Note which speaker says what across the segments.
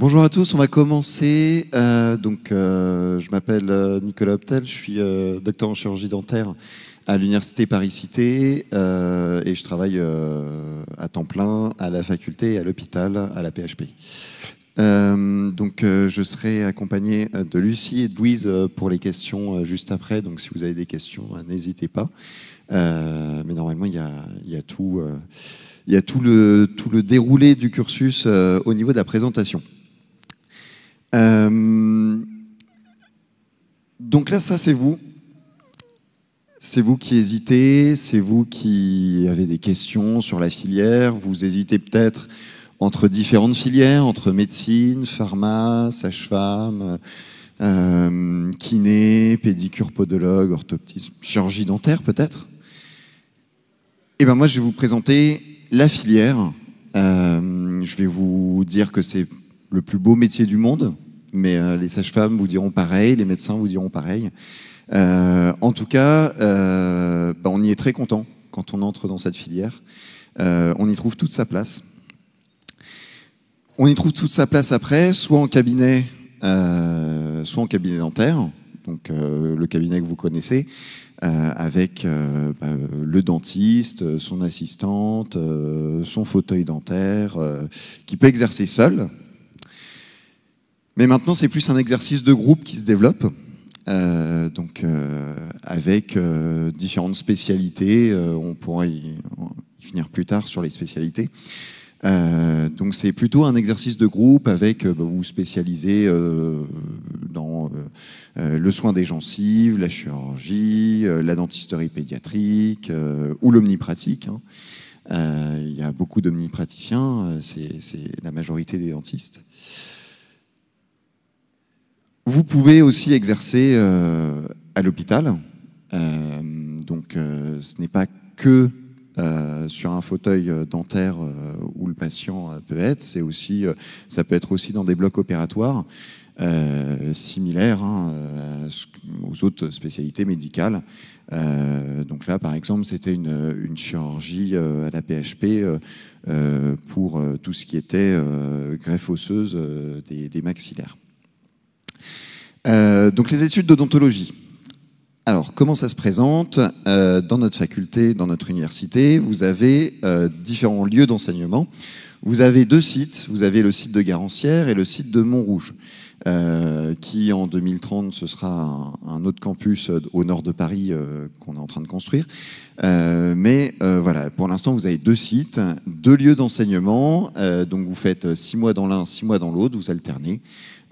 Speaker 1: Bonjour à tous, on va commencer. Je m'appelle Nicolas Optel, je suis docteur en chirurgie dentaire à l'université Paris-Cité et je travaille à temps plein à la faculté et à l'hôpital, à la PHP. Je serai accompagné de Lucie et de Louise pour les questions juste après, donc si vous avez des questions, n'hésitez pas. Mais normalement, il y a tout le déroulé du cursus au niveau de la présentation. Donc là, ça c'est vous. C'est vous qui hésitez, c'est vous qui avez des questions sur la filière. Vous hésitez peut-être entre différentes filières, entre médecine, pharma, sage-femme, kiné, pédicure, podologue, orthoptisme, chirurgie dentaire peut-être. Et ben moi, je vais vous présenter la filière. Je vais vous dire que c'est le plus beau métier du monde, mais les sages-femmes vous diront pareil, les médecins vous diront pareil. En tout cas, on y est très content quand on entre dans cette filière. On y trouve toute sa place. On y trouve toute sa place après, soit en cabinet dentaire, donc le cabinet que vous connaissez, avec le dentiste, son assistante, son fauteuil dentaire, qui peut exercer seul. Mais maintenant, c'est plus un exercice de groupe qui se développe, avec différentes spécialités. On pourra y finir plus tard sur les spécialités. Donc c'est plutôt un exercice de groupe avec vous vous spécialisez dans le soin des gencives, la chirurgie, la dentisterie pédiatrique ou l'omnipratique. Il y a beaucoup d'omnipraticiens, c'est la majorité des dentistes. Vous pouvez aussi exercer à l'hôpital, ce n'est pas que sur un fauteuil dentaire où le patient peut être, ça peut être aussi dans des blocs opératoires similaires aux autres spécialités médicales. Donc là, par exemple, c'était une chirurgie à la PHP pour tout ce qui était greffe osseuse des maxillaires. Donc les études d'odontologie. Alors, comment ça se présente? Dans notre faculté, dans notre université, vous avez différents lieux d'enseignement. Vous avez deux sites. Vous avez le site de Garancières et le site de Montrouge, qui en 2030, ce sera un autre campus au nord de Paris qu'on est en train de construire. Voilà, pour l'instant, vous avez deux sites, deux lieux d'enseignement. Donc, vous faites 6 mois dans l'un, 6 mois dans l'autre, vous alternez.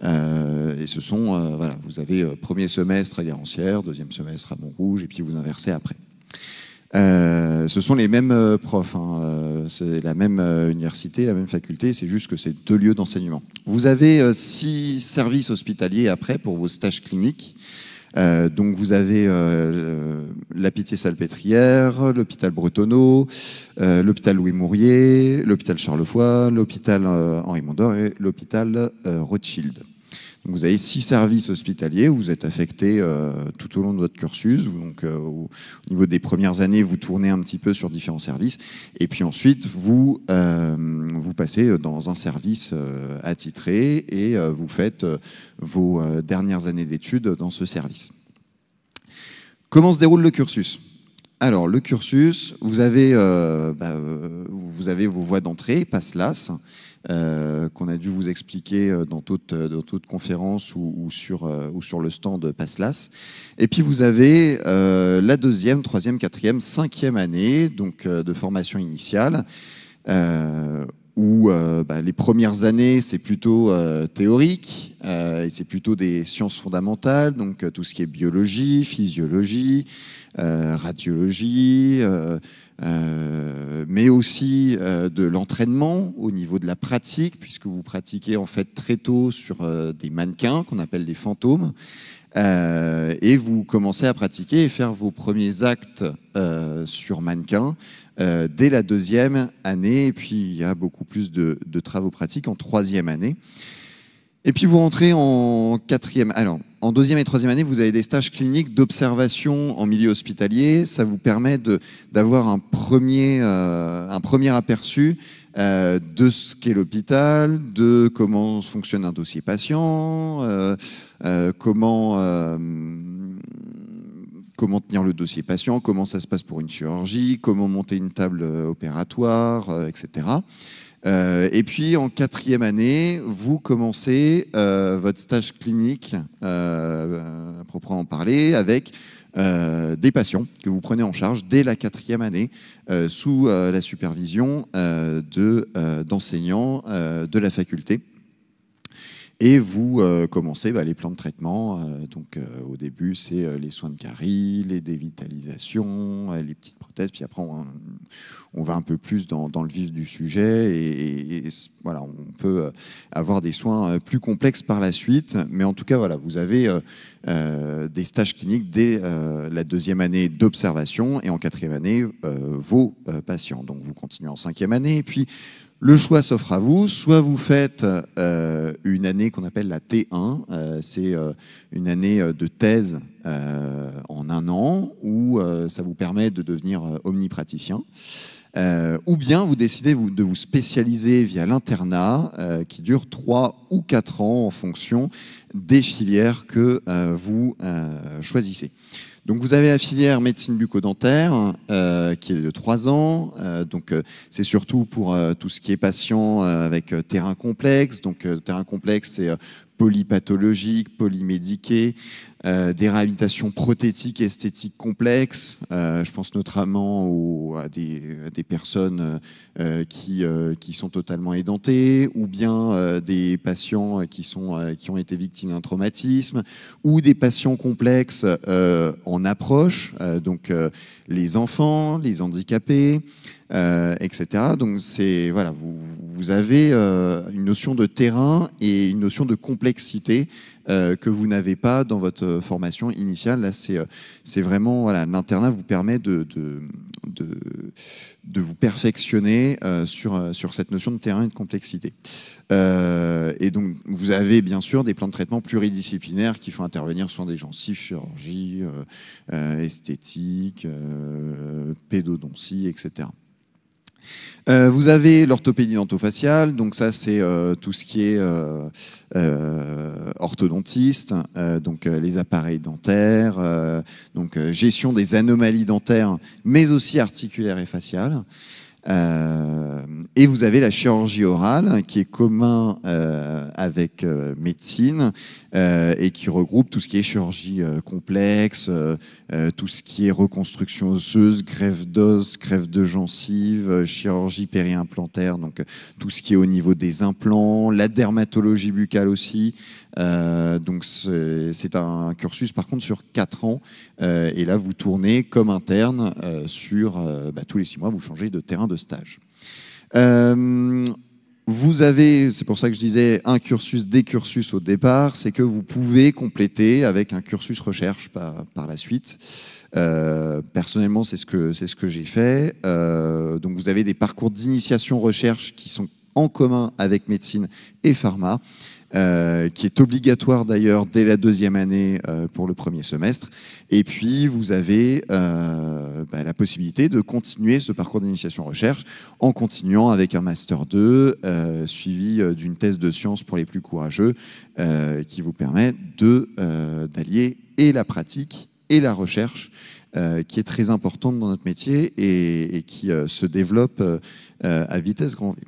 Speaker 1: Et ce sont, vous avez premier semestre à Garancières, deuxième semestre à Montrouge, et puis vous inversez après. Ce sont les mêmes profs, c'est la même université, la même faculté, c'est juste que c'est deux lieux d'enseignement. Vous avez 6 services hospitaliers après pour vos stages cliniques. Donc vous avez la Pitié-Salpêtrière, l'hôpital Bretonneau, l'hôpital Louis Mourier, l'hôpital Charlevoix, l'hôpital Henri Mondor et l'hôpital Rothschild. Donc vous avez 6 services hospitaliers où vous êtes affectés tout au long de votre cursus. Donc au niveau des premières années, vous tournez un petit peu sur différents services. Et puis ensuite, vous passez dans un service attitré et vous faites vos dernières années d'études dans ce service. Comment se déroule le cursus? Alors, le cursus, vous avez vos voies d'entrée, PASLAS, qu'on a dû vous expliquer dans toute conférence ou sur le stand PASLAS. Et puis vous avez la 2e, 3e, 4e, 5e année donc, de formation initiale, où les premières années, c'est plutôt théorique, et c'est plutôt des sciences fondamentales, donc tout ce qui est biologie, physiologie, radiologie, mais aussi de l'entraînement au niveau de la pratique, puisque vous pratiquez en fait très tôt sur des mannequins qu'on appelle des fantômes, et vous commencez à pratiquer et faire vos premiers actes sur mannequin dès la 2e année, et puis il y a beaucoup plus de travaux pratiques en 3e année. Et puis vous rentrez en 4e. Alors, en 2e et 3e année, vous avez des stages cliniques d'observation en milieu hospitalier. Ça vous permet d'avoir un premier aperçu de ce qu'est l'hôpital, de comment fonctionne un dossier patient, comment tenir le dossier patient, comment ça se passe pour une chirurgie, comment monter une table opératoire, etc. Et puis en 4e année, vous commencez votre stage clinique à proprement parler avec des patients que vous prenez en charge dès la 4e année sous la supervision d'enseignants de la faculté. Et vous commencez les plans de traitement. Donc au début, c'est les soins de carie, les dévitalisations, les petites prothèses. Puis après, on va un peu plus dans le vif du sujet. Et voilà, on peut avoir des soins plus complexes par la suite. Mais en tout cas, voilà, vous avez des stages cliniques dès la 2e année d'observation et en 4e année, vos patients. Donc vous continuez en 5e année. Et puis, le choix s'offre à vous, soit vous faites une année qu'on appelle la T1, c'est une année de thèse en 1 an, où ça vous permet de devenir omnipraticien, ou bien vous décidez de vous spécialiser via l'internat, qui dure 3 ou 4 ans en fonction des filières que vous choisissez. Donc vous avez la filière médecine bucco-dentaire qui est de 3 ans. Donc c'est surtout pour tout ce qui est patient avec terrain complexe. Donc terrain complexe, c'est polypathologique, polymédiqué, des réhabilitations prothétiques et esthétiques complexes. Je pense notamment à des personnes qui sont totalement édentées, ou bien des patients qui ont été victimes d'un traumatisme, ou des patients complexes en approche, donc les enfants, les handicapés, etc. Donc c'est voilà, vous avez une notion de terrain et une notion de complexité que vous n'avez pas dans votre formation initiale. Là, c'est vraiment voilà, l'internat vous permet de vous perfectionner sur cette notion de terrain et de complexité. Et donc, vous avez bien sûr des plans de traitement pluridisciplinaires qui font intervenir soit des gencives, chirurgie, esthétique, pédodontie, etc. Vous avez l'orthopédie dentofaciale, donc ça c'est tout ce qui est orthodontiste, donc les appareils dentaires, donc gestion des anomalies dentaires, mais aussi articulaires et faciales. Et vous avez la chirurgie orale qui est commun avec médecine et qui regroupe tout ce qui est chirurgie complexe, tout ce qui est reconstruction osseuse, greffe d'os, greffe de gencives, chirurgie périimplantaire, donc tout ce qui est au niveau des implants, la dermatologie buccale aussi. Donc c'est un cursus par contre sur 4 ans et là vous tournez comme interne sur tous les 6 mois vous changez de terrain de stage. Vous avez, c'est pour ça que je disais un cursus, des cursus au départ, c'est que vous pouvez compléter avec un cursus recherche par la suite. Personnellement, c'est ce que j'ai fait. Donc vous avez des parcours d'initiation recherche qui sont en commun avec médecine et pharma. Qui est obligatoire d'ailleurs dès la 2e année pour le 1er semestre. Et puis, vous avez la possibilité de continuer ce parcours d'initiation recherche en continuant avec un Master 2 suivi d'une thèse de sciences pour les plus courageux qui vous permet d'allier et la pratique et la recherche qui est très importante dans notre métier et qui se développe à vitesse grand V.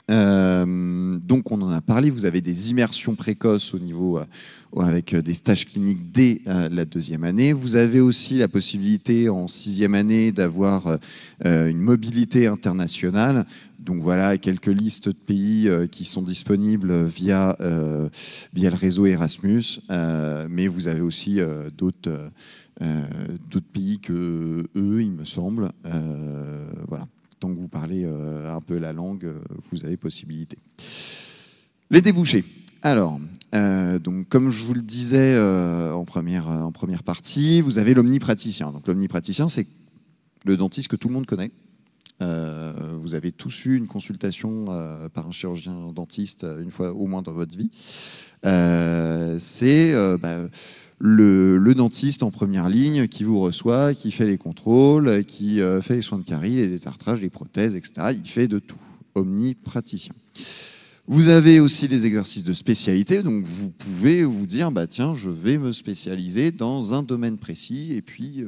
Speaker 1: Donc on en a parlé, vous avez des immersions précoces au niveau avec des stages cliniques dès la 2e année. Vous avez aussi la possibilité en 6e année d'avoir une mobilité internationale. Donc voilà quelques listes de pays qui sont disponibles via le réseau Erasmus, mais vous avez aussi d'autres pays que eux, il me semble. Voilà. Tant que vous parlez un peu la langue, vous avez possibilité. Les débouchés. Alors, donc, comme je vous le disais en première partie, vous avez l'omnipraticien. Donc, l'omnipraticien, c'est le dentiste que tout le monde connaît. Vous avez tous eu une consultation par un chirurgien dentiste une fois au moins dans votre vie. C'est le dentiste en première ligne qui vous reçoit, qui fait les contrôles, qui fait les soins de carie, les détartrages, les prothèses, etc. Il fait de tout. omnipraticien. Vous avez aussi les exercices de spécialité, donc vous pouvez vous dire, bah tiens, je vais me spécialiser dans un domaine précis, et puis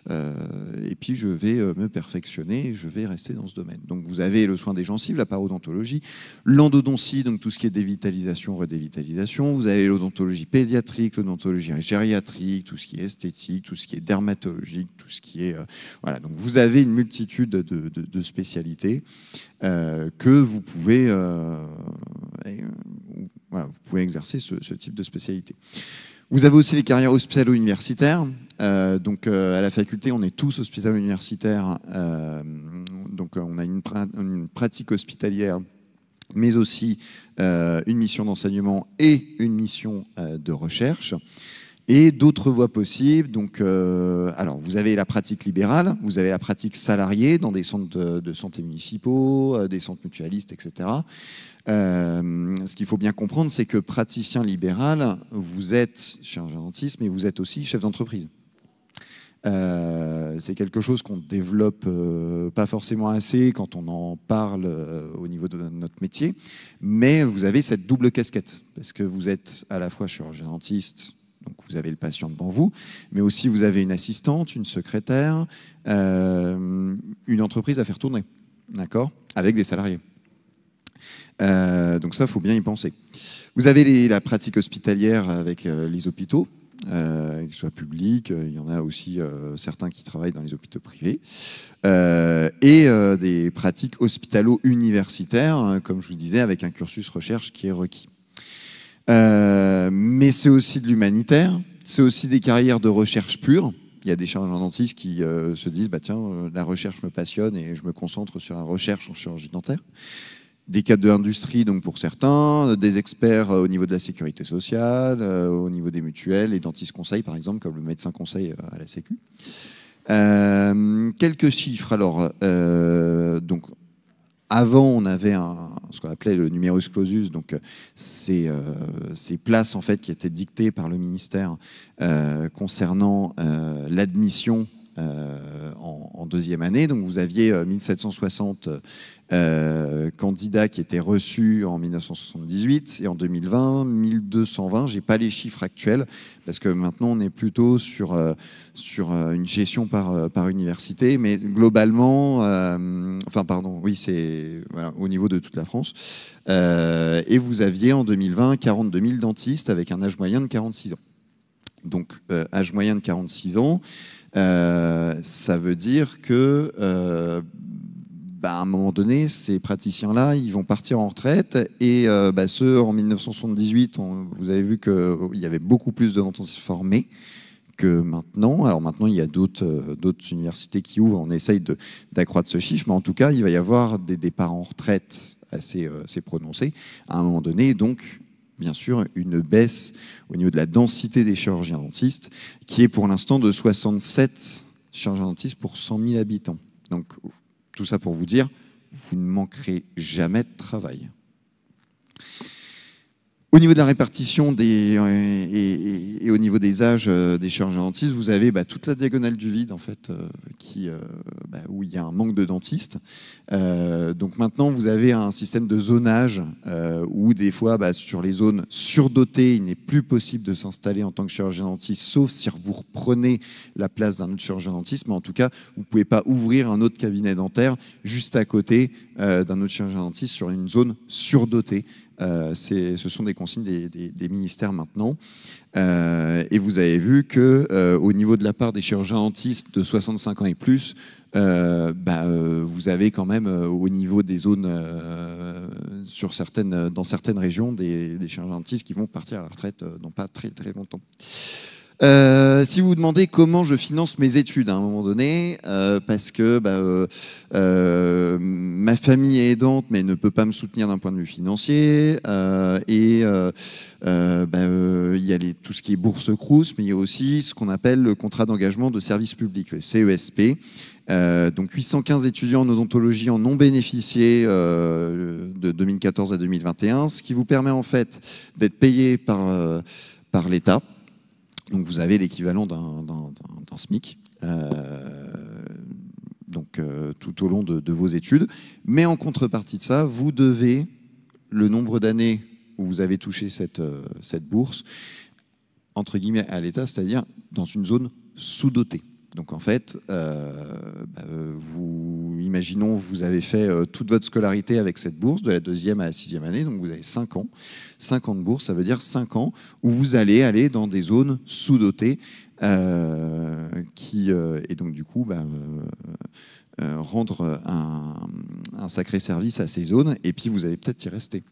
Speaker 1: je vais me perfectionner, et je vais rester dans ce domaine. Donc vous avez le soin des gencives, la parodontologie, l'endodontie, donc tout ce qui est dévitalisation, redévitalisation, vous avez l'odontologie pédiatrique, l'odontologie gériatrique, tout ce qui est esthétique, tout ce qui est dermatologique, tout ce qui est... voilà, donc vous avez une multitude de spécialités que vous pouvez... voilà, vous pouvez exercer ce type de spécialité. Vous avez aussi les carrières hospitalo-universitaires. Donc à la faculté, on est tous hospitalo-universitaires. Donc on a une pratique hospitalière, mais aussi une mission d'enseignement et une mission de recherche. Et d'autres voies possibles. Donc, alors, vous avez la pratique libérale, vous avez la pratique salariée dans des centres de santé municipaux, des centres mutualistes, etc. Ce qu'il faut bien comprendre, c'est que praticien libéral, vous êtes chirurgien dentiste, mais vous êtes aussi chef d'entreprise. C'est quelque chose qu'on développe pas forcément assez quand on en parle au niveau de notre métier, mais vous avez cette double casquette, parce que vous êtes à la fois chirurgien dentiste, donc vous avez le patient devant vous, mais aussi vous avez une assistante, une secrétaire, une entreprise à faire tourner, d'accord, avec des salariés. Donc ça, il faut bien y penser. Vous avez la pratique hospitalière avec les hôpitaux, qu'ils soient publics, il y en a aussi certains qui travaillent dans les hôpitaux privés, et des pratiques hospitalo-universitaires, comme je vous disais, avec un cursus recherche qui est requis. Mais c'est aussi de l'humanitaire, c'est aussi des carrières de recherche pure. Il y a des chirurgiens dentistes qui se disent bah, tiens, la recherche me passionne et je me concentre sur la recherche en chirurgie dentaire. Des cadres de l'industrie, donc pour certains, des experts au niveau de la sécurité sociale, au niveau des mutuelles, les dentistes conseils par exemple, comme le médecin conseil à la Sécu. Quelques chiffres. Alors, donc, avant, on avait ce qu'on appelait le numerus clausus, donc ces places en fait qui étaient dictées par le ministère concernant l'admission en deuxième année. Donc vous aviez 1760 candidats qui étaient reçus en 1978 et en 2020 1220. J'ai pas les chiffres actuels parce que maintenant on est plutôt sur une gestion par université, mais globalement, enfin pardon, oui c'est voilà, au niveau de toute la France. Et vous aviez en 2020 42 000 dentistes avec un âge moyen de 46 ans. Donc âge moyen de 46 ans. Ça veut dire que à un moment donné, ces praticiens-là, ils vont partir en retraite et ceux en 1978, vous avez vu qu'il y avait beaucoup plus de dentistes formés que maintenant. Alors maintenant, il y a d'autres universités qui ouvrent, on essaye d'accroître ce chiffre, mais en tout cas, il va y avoir des départs en retraite assez prononcés à un moment donné, donc bien sûr une baisse au niveau de la densité des chirurgiens dentistes, qui est pour l'instant de 67 chirurgiens dentistes pour 100 000 habitants. Donc tout ça pour vous dire, vous ne manquerez jamais de travail. Au niveau de la répartition et au niveau des âges des chirurgiens dentistes, vous avez toute la diagonale du vide en fait, où il y a un manque de dentistes. Donc maintenant, vous avez un système de zonage où des fois, sur les zones surdotées, il n'est plus possible de s'installer en tant que chirurgien dentiste, sauf si vous reprenez la place d'un autre chirurgien dentiste. Mais en tout cas, vous ne pouvez pas ouvrir un autre cabinet dentaire juste à côté d'un autre chirurgien dentiste sur une zone surdotée. Ce sont des consignes des ministères maintenant. Et vous avez vu qu'au niveau de la part des chirurgiens dentistes de 65 ans et plus, vous avez quand même au niveau des zones, dans certaines régions, des chirurgiens dentistes qui vont partir à la retraite dans pas très très longtemps. Si vous vous demandez comment je finance mes études à un moment donné, parce que ma famille est aidante mais ne peut pas me soutenir d'un point de vue financier, il y a tout ce qui est bourse Crous, mais il y a aussi ce qu'on appelle le contrat d'engagement de service public, le CESP. Donc 815 étudiants en odontologie en ont bénéficié de 2014 à 2021, ce qui vous permet en fait d'être payé par l'État. Donc vous avez l'équivalent d'un SMIC. Donc donc tout au long de vos études. Mais en contrepartie de ça, vous devez le nombre d'années où vous avez touché cette bourse, entre guillemets, à l'État, c'est-à-dire dans une zone sous-dotée. Donc en fait, imaginons vous avez fait toute votre scolarité avec cette bourse, de la 2e à la 6e année, donc vous avez 5 ans. 5 ans de bourse, ça veut dire 5 ans où vous allez aller dans des zones sous-dotées et donc du coup rendre un sacré service à ces zones, et puis vous allez peut-être y rester.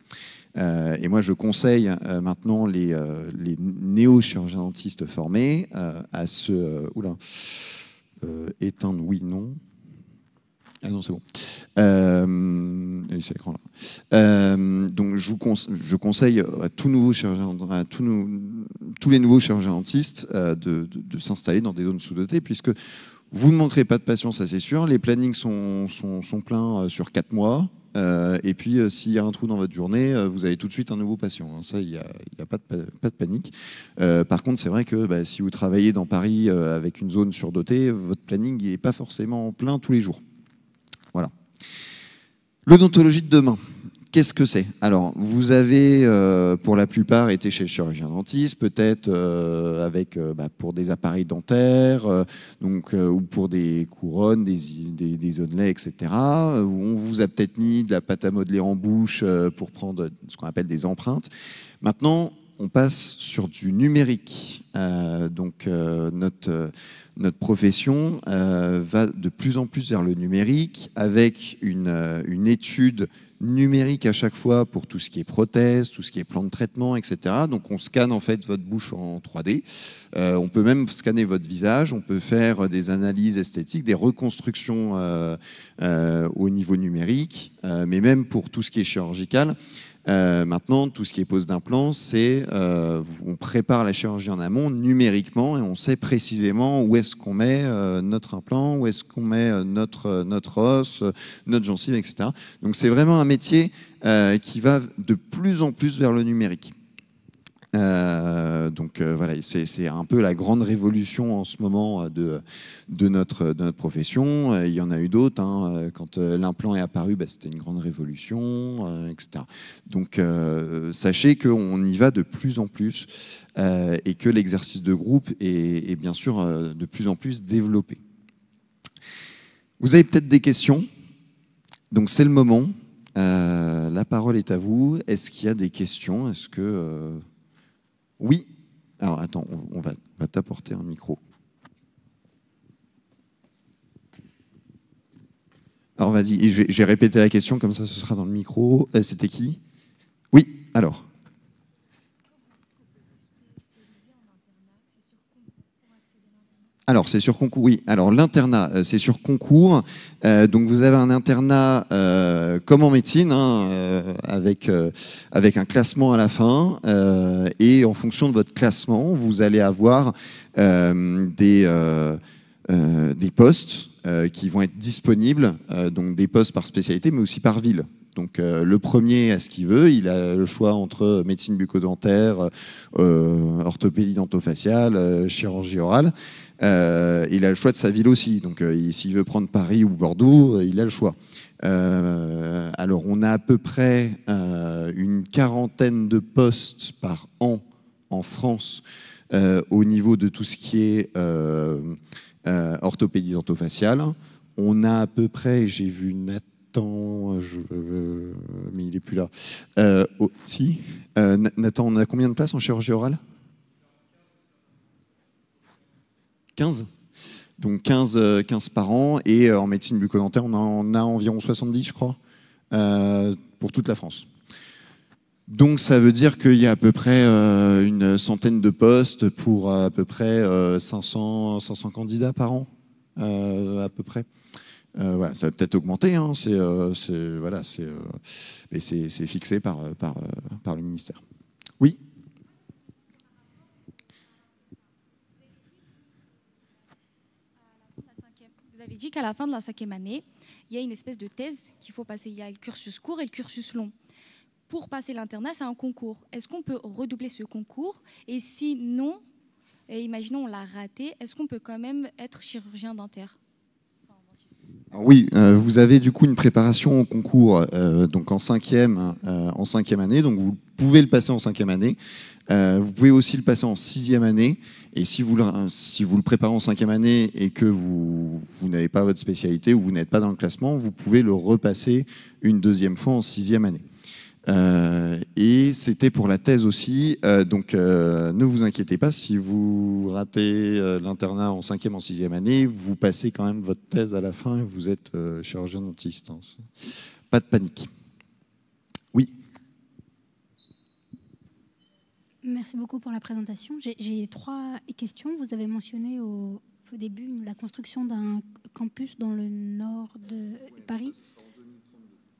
Speaker 1: Et moi, je conseille maintenant les néo-chirurgiens dentistes formés à se... éteindre, oui, non. Ah non, c'est bon. C'est l'écran là. Donc, je conseille à tous les nouveaux chirurgiens dentistes de s'installer dans des zones sous-dotées, puisque vous ne manquerez pas de patients, ça c'est sûr. Les plannings sont pleins sur 4 mois. Et puis, s'il y a un trou dans votre journée, vous avez tout de suite un nouveau patient. Ça, il n'y a pas de panique. Par contre, c'est vrai que si vous travaillez dans Paris avec une zone surdotée, votre planning n'est pas forcément plein tous les jours. Voilà. L'odontologie de demain. Qu'est-ce que c'est? Alors, vous avez pour la plupart été chez le chirurgien dentiste, peut-être pour des appareils dentaires, ou pour des couronnes, des onlets, etc. On vous a peut-être mis de la pâte à modeler en bouche pour prendre ce qu'on appelle des empreintes. Maintenant, on passe sur du numérique. Notre profession va de plus en plus vers le numérique, avec une étude numérique à chaque fois pour tout ce qui est prothèse, tout ce qui est plan de traitement, etc. Donc on scanne en fait votre bouche en 3D. On peut même scanner votre visage. On peut faire des analyses esthétiques, des reconstructions au niveau numérique, mais même pour tout ce qui est chirurgical. Maintenant, tout ce qui est pose d'implants, on prépare la chirurgie en amont numériquement, et on sait précisément où est-ce qu'on met notre implant, où est-ce qu'on met notre os, notre gencive, etc. Donc c'est vraiment un métier qui va de plus en plus vers le numérique. Voilà, c'est un peu la grande révolution en ce moment de notre profession. Il y en a eu d'autres. Quand l'implant est apparu, c'était une grande révolution, etc. Donc sachez qu'on y va de plus en plus et que l'exercice de groupe est bien sûr de plus en plus développé. Vous avez peut-être des questions, donc c'est le moment. La parole est à vous. Est-ce qu'il y a des questions? Est-ce que... Oui. Alors, attends, on va t'apporter un micro. Alors, vas-y, j'ai répété la question, comme ça, ce sera dans le micro. C'était qui? Oui, alors. Alors, c'est sur concours, oui. Alors, l'internat, c'est sur concours. Donc, vous avez un internat comme en médecine, avec un classement à la fin. Et en fonction de votre classement, vous allez avoir des postes qui vont être disponibles. Donc, des postes par spécialité, mais aussi par ville. Donc le premier a ce qu'il veut, il a le choix entre médecine bucco-dentaire, orthopédie dentofaciale, chirurgie orale. Il a le choix de sa ville aussi. Donc s'il veut prendre Paris ou Bordeaux, il a le choix. Alors on a à peu près une 40aine de postes par an en France au niveau de tout ce qui est orthopédie dentofaciale. On a à peu près, j'ai vu Nathan, mais il n'est plus là. Si. Nathan, on a combien de places en chirurgie orale? 15. Donc 15 par an. Et en médecine bucco-dentaire, on en a environ 70, je crois, pour toute la France. Donc ça veut dire qu'il y a à peu près une centaine de postes pour à peu près 500 candidats par an, à peu près. Voilà, ça va peut-être augmenter, mais c'est fixé par le ministère. Oui.
Speaker 2: Vous avez dit qu'à la fin de la 5e année, il y a une espèce de thèse qu'il faut passer. Il y a le cursus court et le cursus long. Pour passer l'internat, c'est un concours. Est-ce qu'on peut redoubler ce concours? Et si non, imaginons on l'a raté, est-ce qu'on peut quand même être chirurgien dentaire?
Speaker 1: Oui, vous avez du coup une préparation au concours donc en cinquième année, donc vous pouvez le passer en cinquième année. Vous pouvez aussi le passer en sixième année, et si vous le préparez en cinquième année et que vous n'avez pas votre spécialité ou vous n'êtes pas dans le classement, vous pouvez le repasser une deuxième fois en sixième année. Et c'était pour la thèse aussi, donc ne vous inquiétez pas, si vous ratez l'internat en cinquième, en sixième année, vous passez quand même votre thèse à la fin et vous êtes chirurgien dentiste. Pas de panique. Oui.
Speaker 3: Merci beaucoup pour la présentation. J'ai 3 questions. Vous avez mentionné au début la construction d'un campus dans le nord de Paris.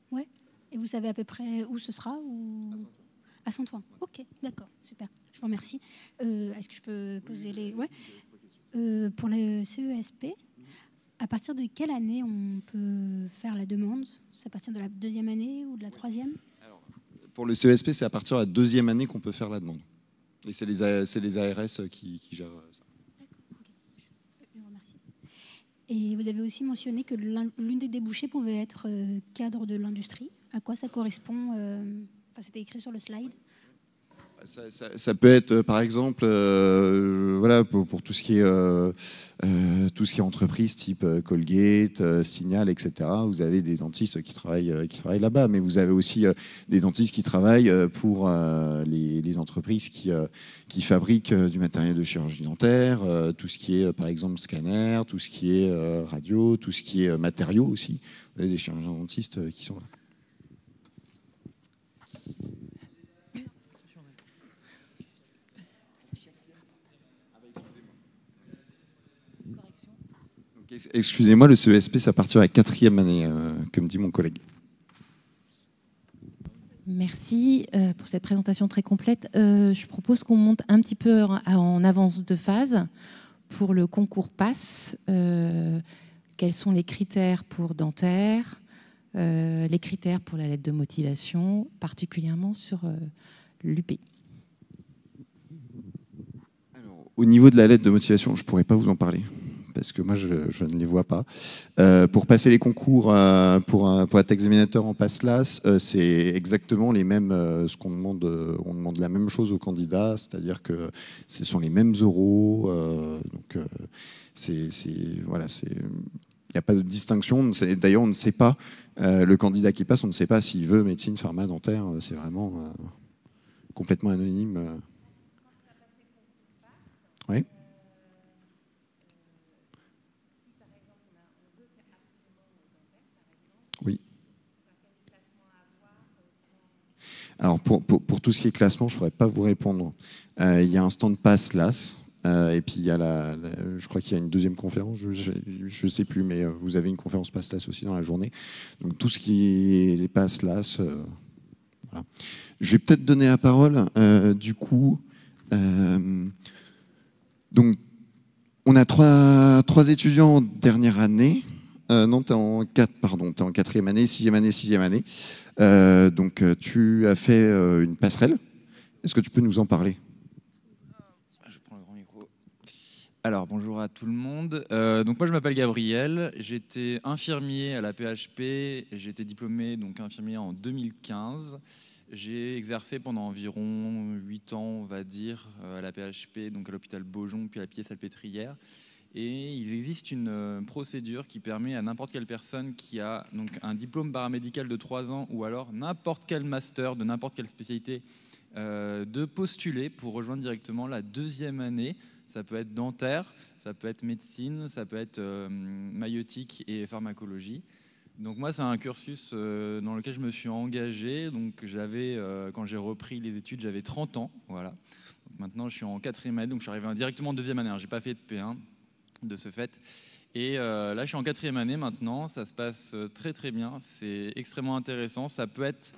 Speaker 3: Ouais. Et vous savez à peu près où ce sera ou... À Saint-Ouen. Ok, d'accord, super. Je vous remercie. Est-ce que je peux poser les... Ouais. Pour le CESP, à partir de quelle année on peut faire la demande? C'est à partir de la deuxième année ou de la troisième?
Speaker 1: Alors, pour le CESP, c'est à partir de la deuxième année qu'on peut faire la demande. Et c'est les ARS qui gèrent ça.
Speaker 3: D'accord, ok. Je vous remercie. Et vous avez aussi mentionné que l'une des débouchés pouvait être cadre de l'industrie. À quoi ça correspond? Enfin, c'était écrit sur le slide.
Speaker 1: Ça peut être, par exemple, voilà, pour tout ce qui est entreprise type Colgate, Signal, etc. Vous avez des dentistes qui travaillent là-bas, mais vous avez aussi des dentistes qui travaillent pour les entreprises qui fabriquent du matériel de chirurgie dentaire, tout ce qui est, par exemple, scanner, tout ce qui est radio, tout ce qui est matériaux aussi. Vous avez des chirurgiens dentistes qui sont là. Excusez-moi, le CESP, c'est à partir de la quatrième année, comme dit mon collègue.
Speaker 4: Merci pour cette présentation très complète. Je propose qu'on monte un petit peu en avance de phase pour le concours PASS. Quels sont les critères pour dentaire, les critères pour la lettre de motivation, particulièrement sur l'UP?
Speaker 1: Au niveau de la lettre de motivation, je ne pourrais pas vous en parler, parce que moi, je ne les vois pas. Pour passer les concours pour être examinateur en PASS-LAS, c'est exactement les mêmes, ce qu'on demande. On demande la même chose aux candidats, c'est-à-dire que ce sont les mêmes euros. Donc, voilà, il n'y a pas de distinction. D'ailleurs, on ne sait pas, le candidat qui passe, on ne sait pas s'il veut médecine, pharma, dentaire. C'est vraiment complètement anonyme. Oui. Oui. Alors, pour tout ce qui est classement, je ne pourrais pas vous répondre. Il y a un stand PASS-LAS, et puis il y a je crois qu'il y a une deuxième conférence, je ne sais plus, mais vous avez une conférence PASS-LAS aussi dans la journée. Donc, tout ce qui est PASS-LAS, voilà. Je vais peut-être donner la parole, du coup. Donc, on a trois étudiants en dernière année. Non, tu es en 4, pardon, tu es en quatrième année, sixième année. Donc, tu as fait une passerelle. Est-ce que tu peux nous en parler?
Speaker 5: Je prends le grand micro. Alors, bonjour à tout le monde. Donc, moi, je m'appelle Gabriel. J'étais infirmier à la PHP. J'ai été diplômé donc infirmier en 2015. J'ai exercé pendant environ 8 ans, on va dire, à la PHP, donc à l'hôpital Beaujon, puis à la Pied-Salpêtrière. Et il existe une procédure qui permet à n'importe quelle personne qui a donc un diplôme paramédical de 3 ans ou alors n'importe quel master de n'importe quelle spécialité de postuler pour rejoindre directement la deuxième année. Ça peut être dentaire, ça peut être médecine, ça peut être maïeutique et pharmacologie. Donc moi, c'est un cursus dans lequel je me suis engagé. Donc quand j'ai repris les études, j'avais 30 ans. Voilà. Donc maintenant, je suis en quatrième année, donc je suis arrivé directement en deuxième année. Je n'ai pas fait de P1 de ce fait. Et là, je suis en quatrième année maintenant. Ça se passe très très bien. C'est extrêmement intéressant. Ça peut être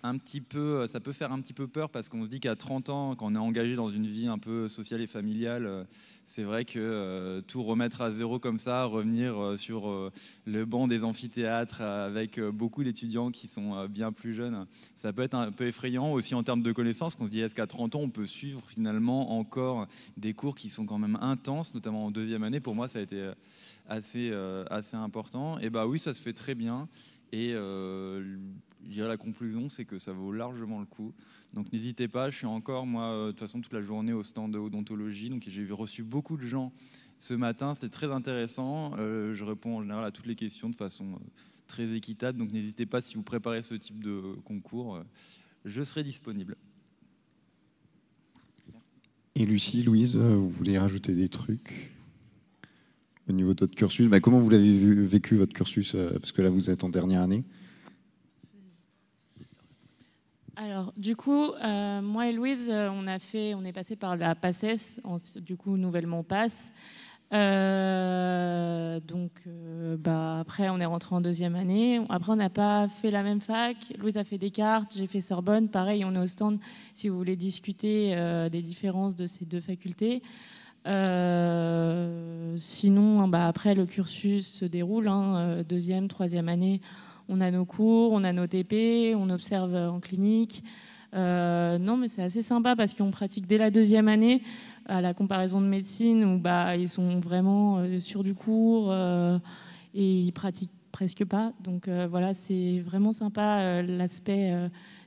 Speaker 5: ça peut faire un petit peu peur parce qu'on se dit qu'à 30 ans, quand on est engagé dans une vie un peu sociale et familiale, c'est vrai que tout remettre à zéro comme ça, revenir sur le banc des amphithéâtres avec beaucoup d'étudiants qui sont bien plus jeunes, ça peut être un peu effrayant aussi en termes de connaissances, qu'on se dit est-ce qu'à 30 ans on peut suivre finalement encore des cours qui sont quand même intenses, notamment en deuxième année. Pour moi ça a été assez important. Et bah oui, ça se fait très bien. Et je dirais la conclusion, c'est que ça vaut largement le coup. Donc n'hésitez pas, je suis encore, moi, de toute façon, toute la journée au stand de odontologie. Donc j'ai reçu beaucoup de gens ce matin, c'était très intéressant. Je réponds en général à toutes les questions de façon très équitable. Donc n'hésitez pas, si vous préparez ce type de concours, je serai disponible.
Speaker 1: Et Lucie, Louise, vous voulez rajouter des trucs au niveau de votre cursus? Comment vous l'avez vécu, votre cursus? Parce que là, vous êtes en dernière année.
Speaker 6: Alors, du coup, moi et Louise, on est passé par la PACES, du coup, nouvellement PASS. Après, on est rentré en deuxième année. Après, on n'a pas fait la même fac. Louise a fait Descartes, j'ai fait Sorbonne. Pareil, on est au stand si vous voulez discuter des différences de ces deux facultés. Sinon, après, le cursus se déroule. Deuxième, troisième année, on a nos cours, on a nos TP, on observe en clinique. Non, mais c'est assez sympa parce qu'on pratique dès la deuxième année, à la comparaison de médecine où ils sont vraiment sûrs du cours et ils pratiquent presque pas. Donc voilà, c'est vraiment sympa l'aspect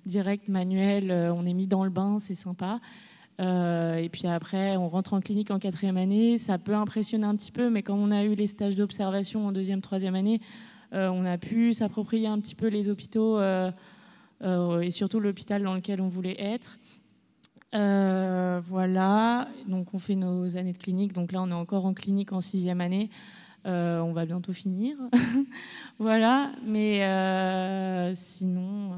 Speaker 6: direct, manuel. On est mis dans le bain, c'est sympa. Et puis après, on rentre en clinique en quatrième année. Ça peut impressionner un petit peu, mais quand on a eu les stages d'observation en deuxième, troisième année, on a pu s'approprier un petit peu les hôpitaux et surtout l'hôpital dans lequel on voulait être. Voilà, donc on fait nos années de clinique. Donc là, on est encore en clinique en sixième année. On va bientôt finir. Voilà, mais sinon,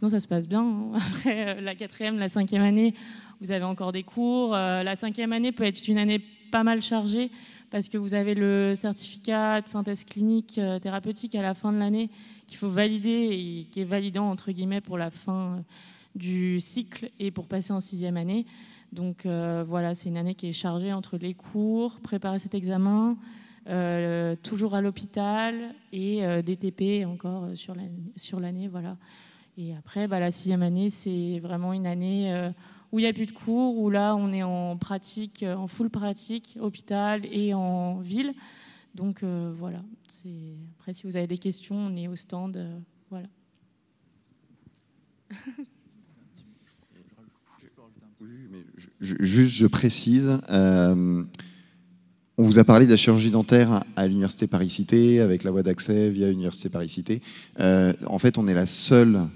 Speaker 6: ça se passe bien. Après, la quatrième, la cinquième année, vous avez encore des cours. La cinquième année peut être une année pas mal chargée parce que vous avez le certificat de synthèse clinique thérapeutique à la fin de l'année qu'il faut valider et qui est validant entre guillemets pour la fin du cycle et pour passer en sixième année. Donc voilà, c'est une année qui est chargée entre les cours, préparer cet examen, toujours à l'hôpital et des TP encore sur l'année. Voilà. Et après, la sixième année, c'est vraiment une année où il n'y a plus de cours, où là, on est en pratique, en full pratique, hôpital et en ville. Donc voilà. Après, si vous avez des questions, on est au stand. Voilà.
Speaker 1: Oui, mais je précise. On vous a parlé de la chirurgie dentaire à l'Université Paris-Cité, avec la voie d'accès via l'Université Paris-Cité. En fait, on est la seule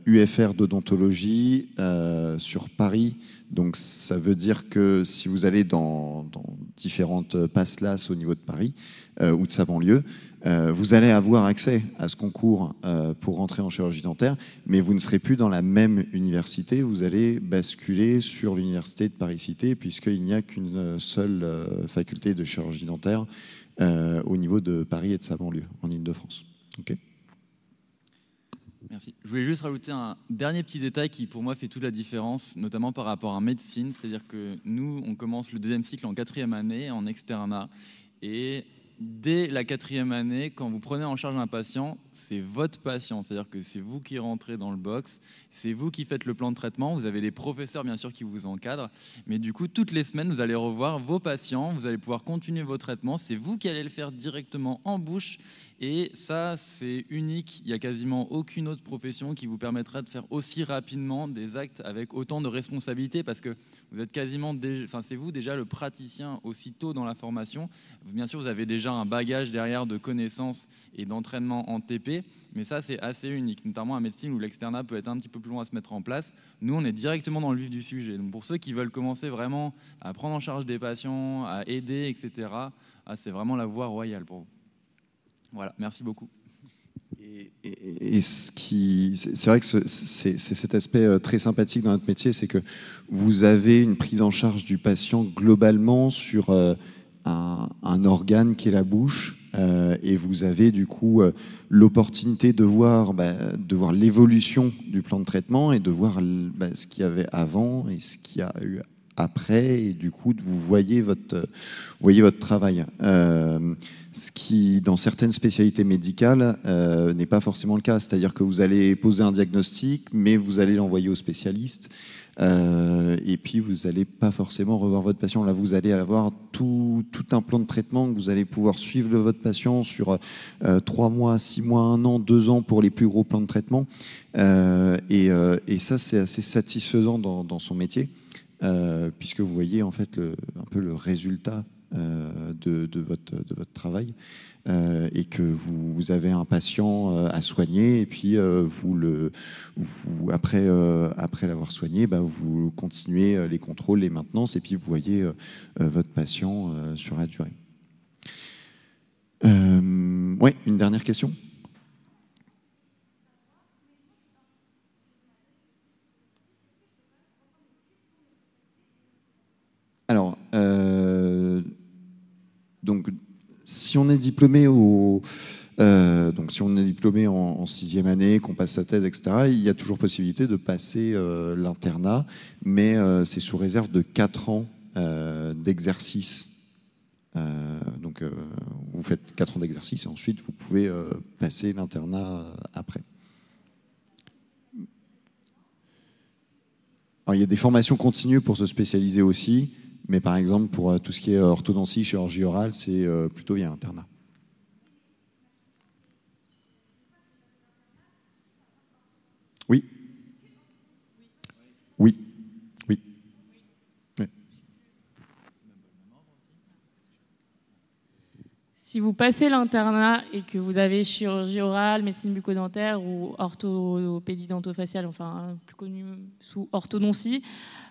Speaker 1: UFR d'odontologie sur Paris. Donc, ça veut dire que si vous allez dans différentes passes-las au niveau de Paris ou de sa banlieue, vous allez avoir accès à ce concours pour rentrer en chirurgie dentaire, mais vous ne serez plus dans la même université. Vous allez basculer sur l'Université de Paris-Cité, puisqu'il n'y a qu'une seule faculté de chirurgie dentaire au niveau de Paris et de sa banlieue, en Île-de-France. Okay.
Speaker 5: Merci. Je voulais juste rajouter un dernier petit détail qui, pour moi, fait toute la différence, notamment par rapport à médecine. C'est-à-dire que nous, on commence le deuxième cycle en quatrième année, en externat. Et dès la quatrième année, quand vous prenez en charge un patient, c'est votre patient. C'est-à-dire que c'est vous qui rentrez dans le box, c'est vous qui faites le plan de traitement. Vous avez des professeurs, bien sûr, qui vous encadrent. Mais du coup, toutes les semaines, vous allez revoir vos patients. Vous allez pouvoir continuer vos traitements. C'est vous qui allez le faire directement en bouche. Et ça, c'est unique. Il n'y a quasiment aucune autre profession qui vous permettra de faire aussi rapidement des actes avec autant de responsabilités, parce que vous êtes quasiment, c'est vous déjà le praticien aussitôt dans la formation. Bien sûr, vous avez déjà un bagage derrière de connaissances et d'entraînement en TP, mais ça, c'est assez unique, notamment en médecine où l'externat peut être un petit peu plus long à se mettre en place. Nous, on est directement dans le vif du sujet. Donc, pour ceux qui veulent commencer vraiment à prendre en charge des patients, à aider, etc., c'est vraiment la voie royale pour vous. Voilà, merci beaucoup.
Speaker 1: Et c'est vrai que c'est cet aspect très sympathique dans notre métier, c'est que vous avez une prise en charge du patient globalement sur un organe qui est la bouche, Et vous avez du coup l'opportunité de voir l'évolution du plan de traitement et de voir ce qu'il y avait avant et ce qu'il y a eu après, et du coup vous voyez votre travail. Ce qui, dans certaines spécialités médicales, n'est pas forcément le cas. C'est-à-dire que vous allez poser un diagnostic, mais vous allez l'envoyer au spécialiste, et puis vous n'allez pas forcément revoir votre patient. Là, vous allez avoir tout un plan de traitement que vous allez pouvoir suivre votre patient sur 3 mois, 6 mois, 1 an, 2 ans pour les plus gros plans de traitement. Et ça, c'est assez satisfaisant dans son métier. Puisque vous voyez en fait un peu le résultat de votre travail, et que vous avez un patient à soigner, et puis après l'avoir soigné, vous continuez les contrôles, les maintenances, et puis vous voyez votre patient sur la durée. Ouais, une dernière question. Alors, donc, si on est diplômé en 6e année, qu'on passe sa thèse, etc., il y a toujours possibilité de passer l'internat, mais c'est sous réserve de 4 ans d'exercice. Donc, vous faites 4 ans d'exercice et ensuite vous pouvez passer l'internat après. Alors, il y a des formations continues pour se spécialiser aussi. Mais par exemple, pour tout ce qui est orthodontie, chirurgie orale, c'est plutôt via l'internat. Oui. Oui. Oui. Oui.
Speaker 6: Si vous passez l'internat et que vous avez chirurgie orale, médecine bucco-dentaire ou orthopédie dentofaciale, enfin plus connu sous orthodontie,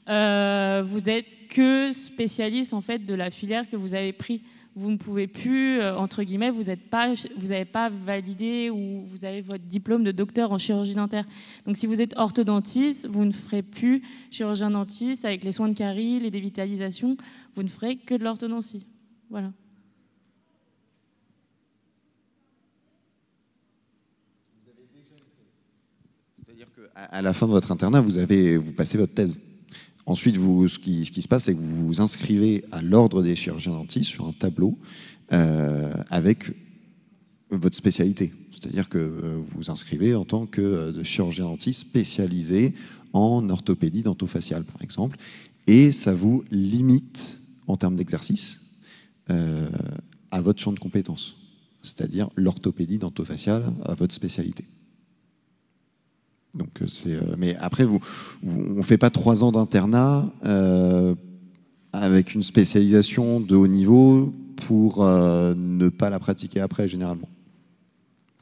Speaker 6: vous êtes que spécialiste en fait de la filière que vous avez pris. Vous ne pouvez plus, entre guillemets, vous n'avez pas validé ou vous avez votre diplôme de docteur en chirurgie dentaire. Donc si vous êtes orthodontiste, vous ne ferez plus chirurgien dentiste avec les soins de carie, les dévitalisations. Vous ne ferez que de l'orthodontie. Voilà.
Speaker 1: C'est-à-dire qu'à la fin de votre internat, vous passez votre thèse. Ensuite, ce qui se passe, c'est que vous vous inscrivez à l'ordre des chirurgiens dentistes sur un tableau avec votre spécialité. C'est-à-dire que vous vous inscrivez en tant que chirurgien dentiste spécialisé en orthopédie dentofaciale, par exemple, et ça vous limite en termes d'exercice à votre champ de compétences, c'est-à-dire l'orthopédie dentofaciale à votre spécialité. Donc mais après, on ne fait pas 3 ans d'internat avec une spécialisation de haut niveau pour ne pas la pratiquer après, généralement.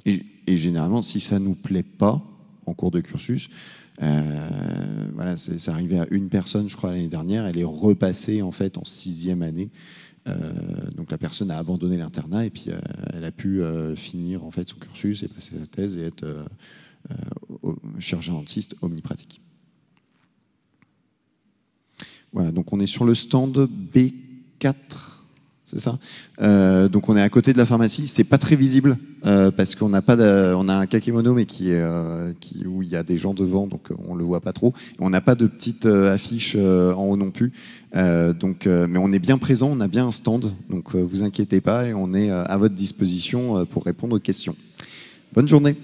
Speaker 1: Et généralement, si ça ne nous plaît pas en cours de cursus, voilà, c'est arrivé à une personne, je crois, l'année dernière, elle est repassée en fait en 6e année. Donc la personne a abandonné l'internat et puis elle a pu finir en fait son cursus et passer sa thèse et être chirurgien dentiste omnipratique. Voilà, donc on est sur le stand B4, c'est ça. Donc on est à côté de la pharmacie. C'est pas très visible parce qu'on n'a pas, on a un kakémono mais où il y a des gens devant, donc on le voit pas trop. On n'a pas de petite affiche en haut non plus. Mais on est bien présent, on a bien un stand, donc vous inquiétez pas et on est à votre disposition pour répondre aux questions. Bonne journée.